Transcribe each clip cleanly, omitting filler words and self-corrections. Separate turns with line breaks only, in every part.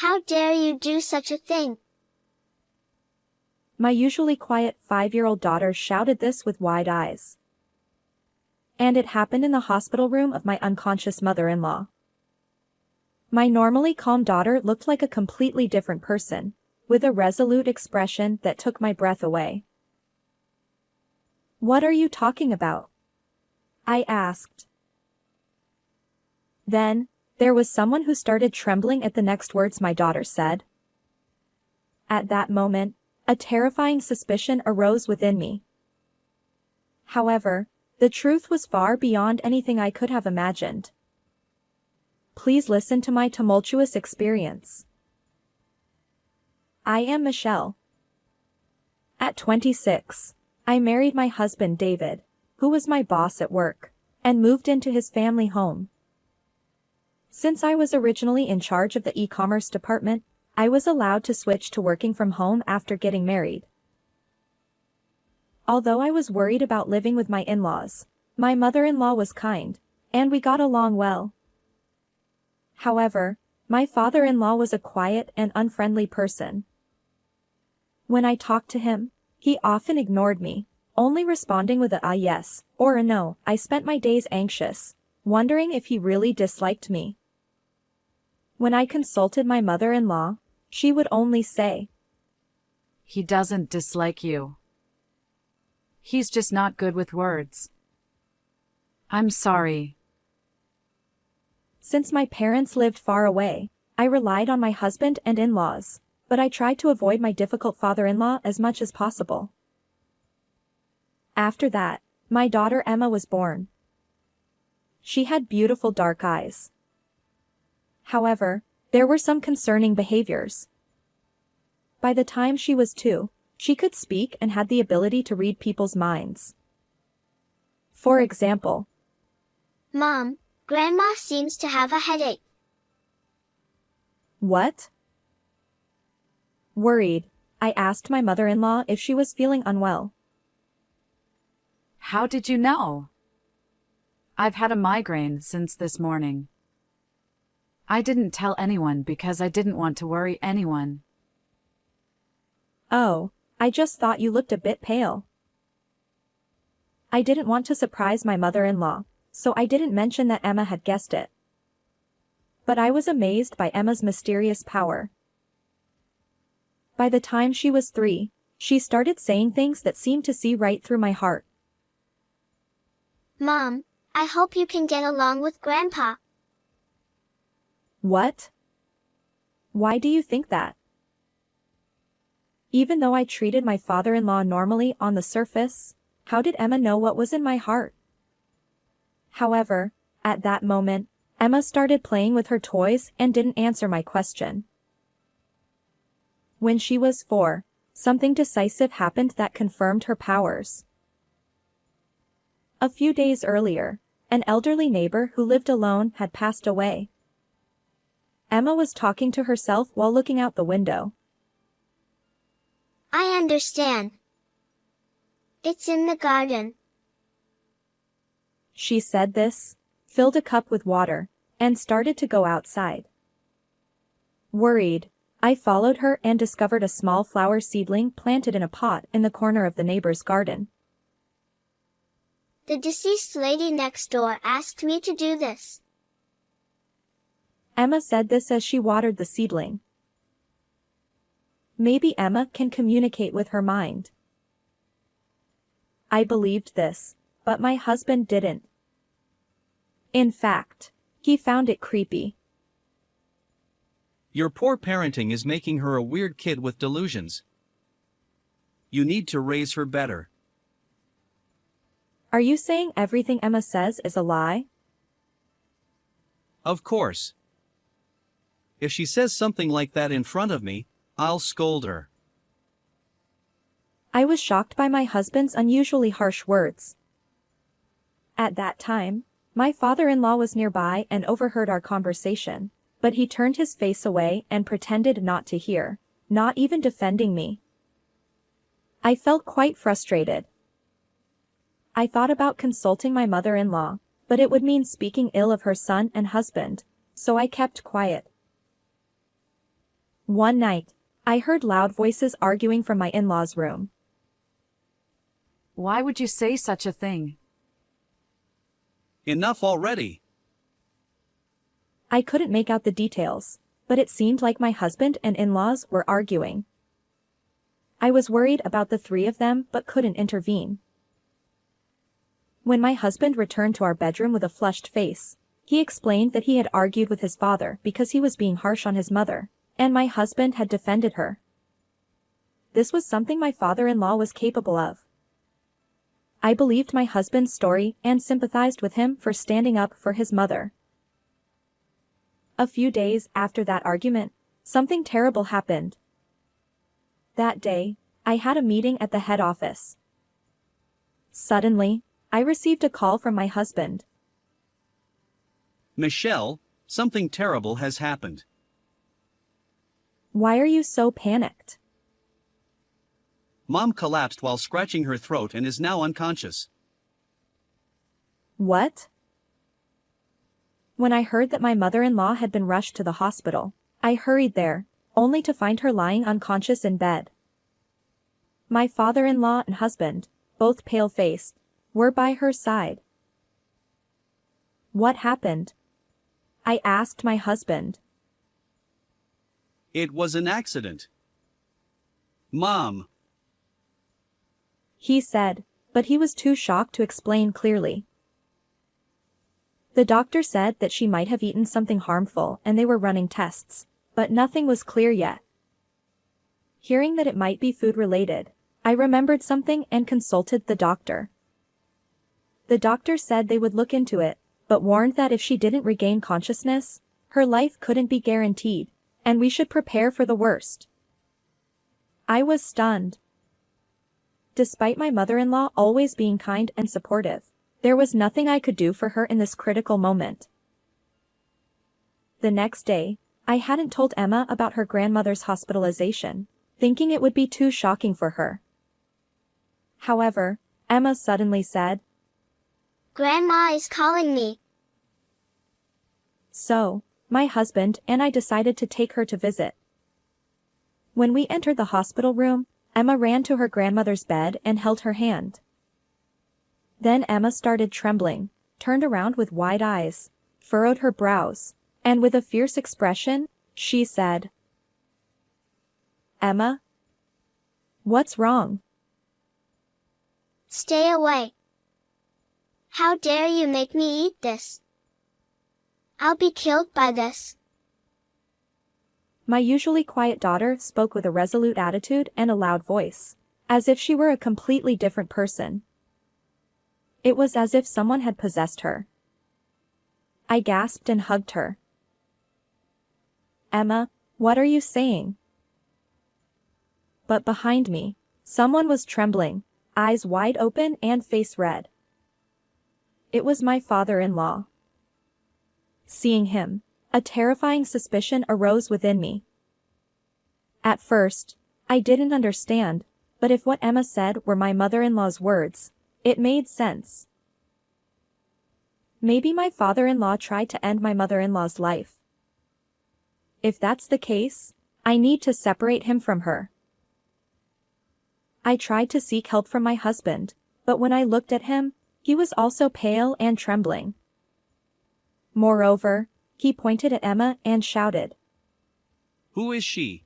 How dare you do such a thing?
My usually quiet 5-year-old daughter shouted this with wide eyes. And it happened in the hospital room of my unconscious mother-in-law. My normally calm daughter looked like a completely different person, with a resolute expression that took my breath away. "What are you talking about?" I asked. Then, there was someone who started trembling at the next words my daughter said. At that moment, a terrifying suspicion arose within me. However, the truth was far beyond anything I could have imagined. Please listen to my tumultuous experience. I am Michelle. At 26, I married my husband David, who was my boss at work, and moved into his family home. Since I was originally in charge of the e-commerce department, I was allowed to switch to working from home after getting married. Although I was worried about living with my in-laws, my mother-in-law was kind, and we got along well. However, my father-in-law was a quiet and unfriendly person. When I talked to him, he often ignored me, only responding with a yes or a no. I spent my days anxious, wondering if he really disliked me. When I consulted my mother-in-law, she would only say,
"He doesn't dislike you. He's just not good with words. I'm sorry."
Since my parents lived far away, I relied on my husband and in-laws, but I tried to avoid my difficult father-in-law as much as possible. After that, my daughter Emma was born. She had beautiful dark eyes. However, there were some concerning behaviors. By the time she was 2, she could speak and had the ability to read people's minds. For example,
Mom, Grandma seems to have a headache.
What? Worried, I asked my mother-in-law if she was feeling unwell.
"How did you know?" "I've had a migraine since this morning. I didn't tell anyone because I didn't want to worry anyone."
"Oh, I just thought you looked a bit pale." I didn't want to surprise my mother-in-law, so I didn't mention that Emma had guessed it. But I was amazed by Emma's mysterious power. By the time she was 3, she started saying things that seemed to see right through my heart.
Mom, I hope you can get along with Grandpa.
What? Why do you think that? Even though I treated my father-in-law normally on the surface, how did Emma know what was in my heart? However, at that moment, Emma started playing with her toys and didn't answer my question. When she was 4, something decisive happened that confirmed her powers. A few days earlier, an elderly neighbor who lived alone had passed away. Emma was talking to herself while looking out the window.
I understand. It's in the garden.
She said this, filled a cup with water, and started to go outside. Worried, I followed her and discovered a small flower seedling planted in a pot in the corner of the neighbor's garden.
The deceased lady next door asked me to do this.
Emma said this as she watered the seedling. Maybe Emma can communicate with her mind. I believed this, but my husband didn't. In fact, he found it creepy.
Your poor parenting is making her a weird kid with delusions. You need to raise her better.
Are you saying everything Emma says is a lie?
Of course. If she says something like that in front of me, I'll scold her.
I was shocked by my husband's unusually harsh words. At that time, my father-in-law was nearby and overheard our conversation, but he turned his face away and pretended not to hear, not even defending me. I felt quite frustrated. I thought about consulting my mother-in-law, but it would mean speaking ill of her son and husband, so I kept quiet. One night, I heard loud voices arguing from my in-laws' room.
Why would you say such a thing?
Enough already.
I couldn't make out the details, but it seemed like my husband and in-laws were arguing. I was worried about the three of them but couldn't intervene. When my husband returned to our bedroom with a flushed face, he explained that he had argued with his father because he was being harsh on his mother, and my husband had defended her. This was something my father-in-law was capable of. I believed my husband's story and sympathized with him for standing up for his mother. A few days after that argument, something terrible happened. That day, I had a meeting at the head office. Suddenly, I received a call from my husband.
Michelle, something terrible has happened.
Why are you so panicked?
Mom collapsed while scratching her throat and is now unconscious.
What? When I heard that my mother-in-law had been rushed to the hospital, I hurried there, only to find her lying unconscious in bed. My father-in-law and husband, both pale-faced, were by her side. What happened? I asked my husband.
It was an accident. Mom.
He said, but he was too shocked to explain clearly. The doctor said that she might have eaten something harmful and they were running tests, but nothing was clear yet. Hearing that it might be food-related, I remembered something and consulted the doctor. The doctor said they would look into it, but warned that if she didn't regain consciousness, her life couldn't be guaranteed, and we should prepare for the worst. I was stunned. Despite my mother-in-law always being kind and supportive, there was nothing I could do for her in this critical moment. The next day, I hadn't told Emma about her grandmother's hospitalization, thinking it would be too shocking for her. However, Emma suddenly said,
Grandma is calling me.
So, my husband and I decided to take her to visit. When we entered the hospital room, Emma ran to her grandmother's bed and held her hand. Then Emma started trembling, turned around with wide eyes, furrowed her brows, and with a fierce expression, she said, Emma? What's wrong?
Stay away. How dare you make me eat this? I'll be killed by this.
My usually quiet daughter spoke with a resolute attitude and a loud voice, as if she were a completely different person. It was as if someone had possessed her. I gasped and hugged her. Emma, what are you saying? But behind me, someone was trembling, eyes wide open and face red. It was my father-in-law. Seeing him, a terrifying suspicion arose within me. At first, I didn't understand, but if what Emma said were my mother-in-law's words, it made sense. Maybe my father-in-law tried to end my mother-in-law's life. If that's the case, I need to separate him from her. I tried to seek help from my husband, but when I looked at him, he was also pale and trembling. Moreover, he pointed at Emma and shouted.
Who is she?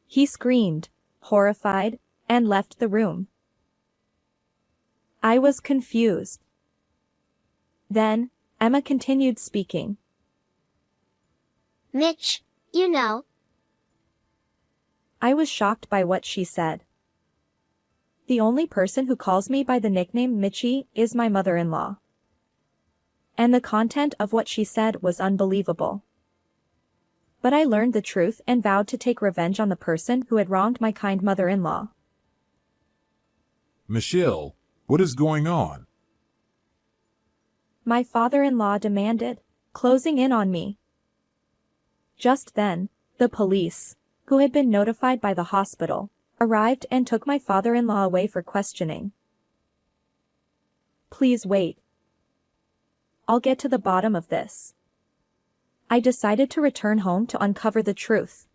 He screamed, horrified, and left the room. I was confused. Then, Emma continued speaking.
Mitch, you know.
I was shocked by what she said. The only person who calls me by the nickname Mitchie is my mother-in-law. And the content of what she said was unbelievable. But I learned the truth and vowed to take revenge on the person who had wronged my kind mother-in-law.
Michelle, what is going on?
My father-in-law demanded, closing in on me. Just then, the police, who had been notified by the hospital, arrived and took my father-in-law away for questioning. Please wait. I'll get to the bottom of this. I decided to return home to uncover the truth.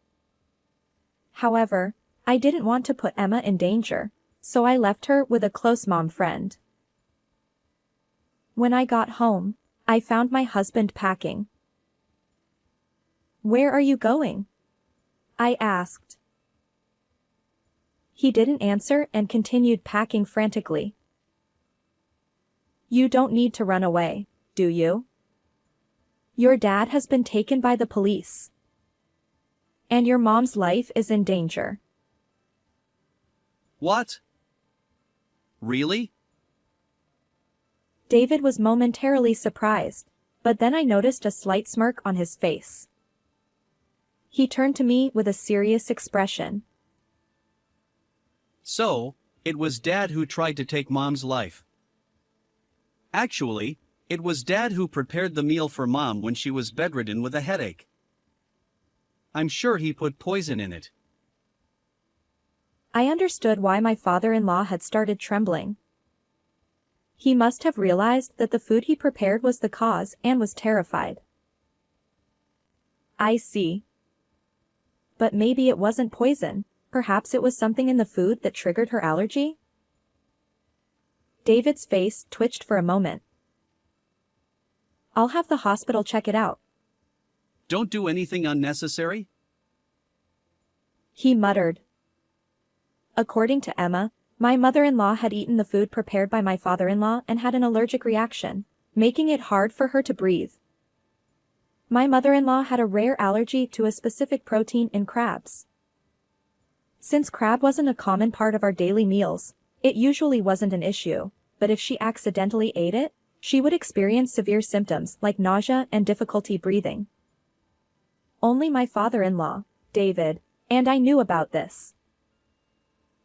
However, I didn't want to put Emma in danger, so I left her with a close mom friend. When I got home, I found my husband packing. "Where are you going?" I asked. He didn't answer and continued packing frantically. "You don't need to run away, do you? Your dad has been taken by the police. And your mom's life is in danger."
What? Really?
David was momentarily surprised, but then I noticed a slight smirk on his face. He turned to me with a serious expression.
So, it was Dad who tried to take Mom's life. Actually, it was Dad who prepared the meal for Mom when she was bedridden with a headache. I'm sure he put poison in it.
I understood why my father-in-law had started trembling. He must have realized that the food he prepared was the cause and was terrified. I see. But maybe it wasn't poison. Perhaps it was something in the food that triggered her allergy? David's face twitched for a moment. "I'll have the hospital check it out,"
Don't do anything unnecessary?
he muttered. According to Emma, my mother-in-law had eaten the food prepared by my father-in-law and had an allergic reaction, making it hard for her to breathe. My mother-in-law had a rare allergy to a specific protein in crabs. Since crab wasn't a common part of our daily meals, it usually wasn't an issue, but if she accidentally ate it, she would experience severe symptoms like nausea and difficulty breathing. Only my father-in-law, David, and I knew about this.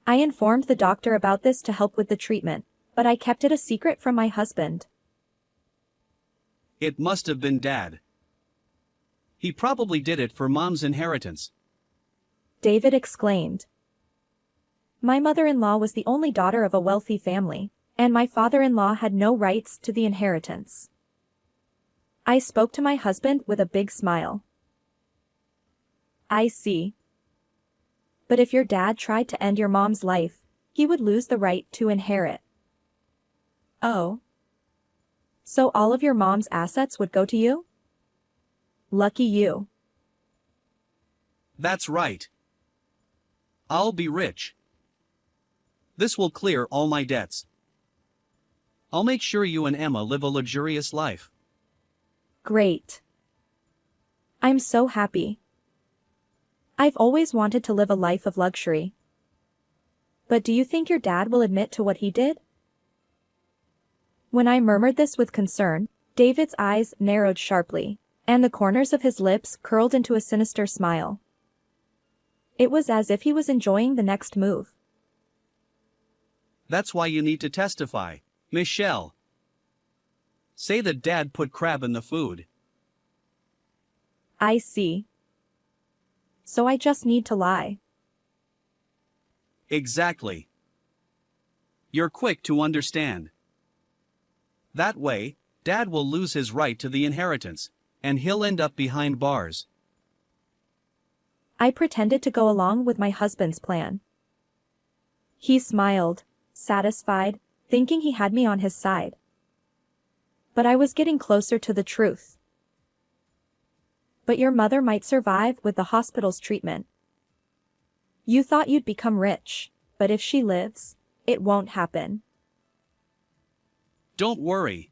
I informed the doctor about this to help with the treatment, but I kept it a secret from my husband.
It must have been Dad. He probably did it for Mom's inheritance.
David exclaimed. My mother-in-law was the only daughter of a wealthy family, and my father-in-law had no rights to the inheritance. I spoke to my husband with a big smile. I see. But if your dad tried to end your mom's life, he would lose the right to inherit. Oh. So all of your mom's assets would go to you? Lucky you.
That's right. I'll be rich. This will clear all my debts. I'll make sure you and Emma live a luxurious life.
Great. I'm so happy. I've always wanted to live a life of luxury. But do you think your dad will admit to what he did? When I murmured this with concern, David's eyes narrowed sharply, and the corners of his lips curled into a sinister smile. It was as if he was enjoying the next move.
That's why you need to testify, Michelle. Say that Dad put crab in the food.
I see. So I just need to lie.
Exactly. You're quick to understand. That way, Dad will lose his right to the inheritance, and he'll end up behind bars.
I pretended to go along with my husband's plan. He smiled, satisfied, thinking he had me on his side. But I was getting closer to the truth. But your mother might survive with the hospital's treatment. You thought you'd become rich, but if she lives, it won't happen.
Don't worry.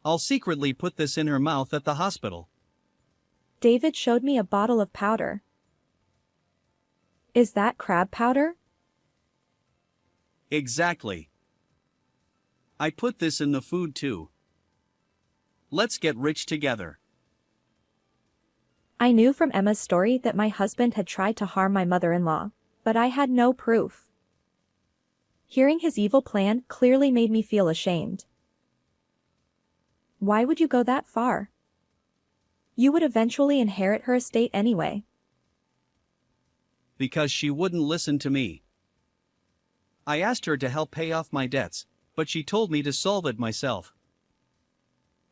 I'll secretly put this in her mouth at the hospital.
David showed me a bottle of powder. Is that crab powder?
Exactly. I put this in the food too. Let's get rich together.
I knew from Emma's story that my husband had tried to harm my mother-in-law, but I had no proof. Hearing his evil plan clearly made me feel ashamed. Why would you go that far? You would eventually inherit her estate anyway.
Because she wouldn't listen to me. I asked her to help pay off my debts, but she told me to solve it myself.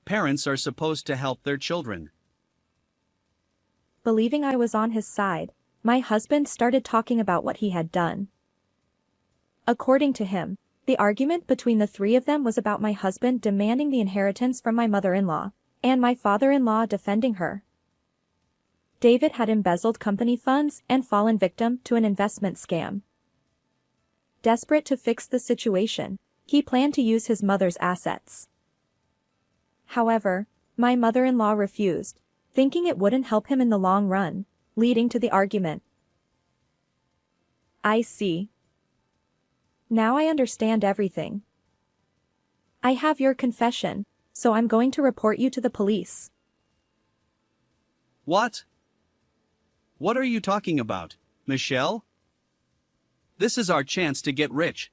Parents are supposed to help their children.
believing I was on his side, my husband started talking about what he had done. According to him, the argument between the three of them was about my husband demanding the inheritance from my mother-in-law, and my father-in-law defending her. David had embezzled company funds and fallen victim to an investment scam. Desperate to fix the situation, he planned to use his mother's assets. However, my mother-in-law refused, thinking it wouldn't help him in the long run, leading to the argument. I see. Now I understand everything. I have your confession, so I'm going to report you to the police.
What? What are you talking about, Michelle? This is our chance to get rich.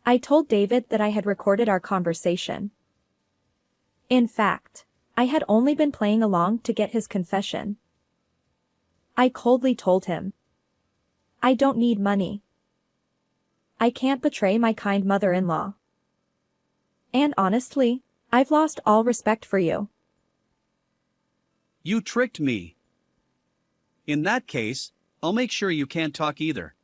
I told David that I had recorded our conversation. In fact, I had only been playing along to get his confession. I coldly told him, I don't need money. I can't betray my kind mother-in-law. And honestly, I've lost all respect for you.
You tricked me. In that case, I'll make sure you can't talk either.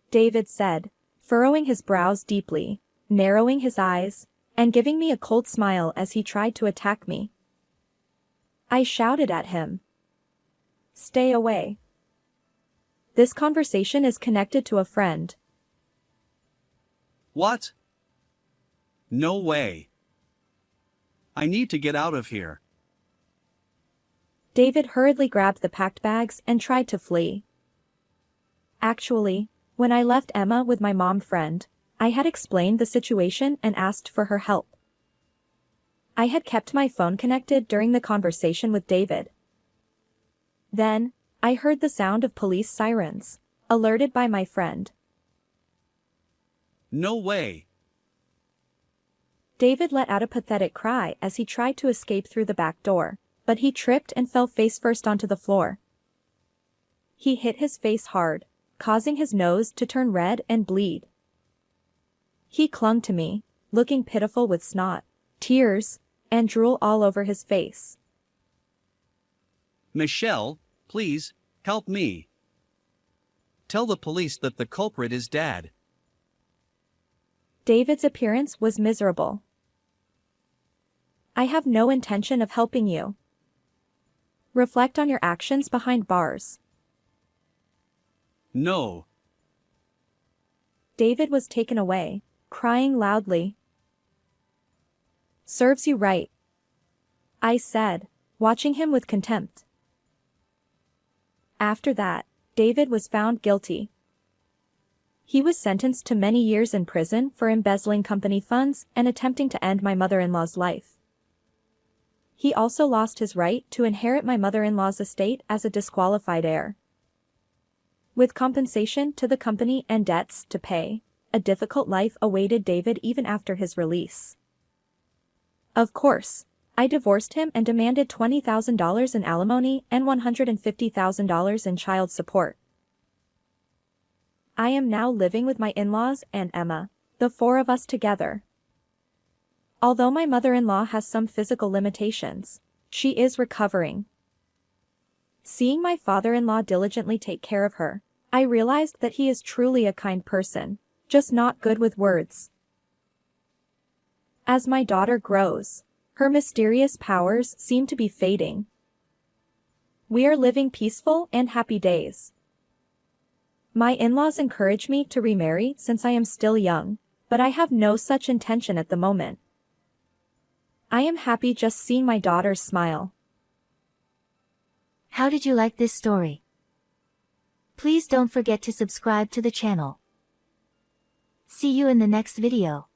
David said, furrowing his brows deeply, narrowing his eyes, and giving me a cold smile as he tried to attack me. I shouted at him. Stay away. This conversation is connected to a friend.
What? No way. I need to get out of here.
David hurriedly grabbed the packed bags and tried to flee. Actually, when I left Emma with my mom friend, I had explained the situation and asked for her help. I had kept my phone connected during the conversation with David. Then, I heard the sound of police sirens, alerted by my friend.
No way.
David let out a pathetic cry as he tried to escape through the back door, but he tripped and fell face-first onto the floor. He hit his face hard, causing his nose to turn red and bleed. He clung to me, looking pitiful with snot, tears, and drool all over his face.
Michelle, please, help me. Tell the police that the culprit is Dad.
David's appearance was miserable. I have no intention of helping you. Reflect on your actions behind bars.
No.
David was taken away, crying loudly. Serves you right, I said, watching him with contempt. After that, David was found guilty. He was sentenced to many years in prison for embezzling company funds and attempting to end my mother-in-law's life. He also lost his right to inherit my mother-in-law's estate as a disqualified heir. With compensation to the company and debts to pay, a difficult life awaited David even after his release. Of course, I divorced him and demanded $20,000 in alimony and $150,000 in child support. I am now living with my in-laws and Emma, the four of us together. Although my mother-in-law has some physical limitations, she is recovering. Seeing my father-in-law diligently take care of her, I realized that he is truly a kind person, just not good with words. As my daughter grows, her mysterious powers seem to be fading. We are living peaceful and happy days. My in-laws encourage me to remarry since I am still young, but I have no such intention at the moment. I am happy just seeing my daughter's smile.
How did you like this story? Please don't forget to subscribe to the channel. See you in the next video.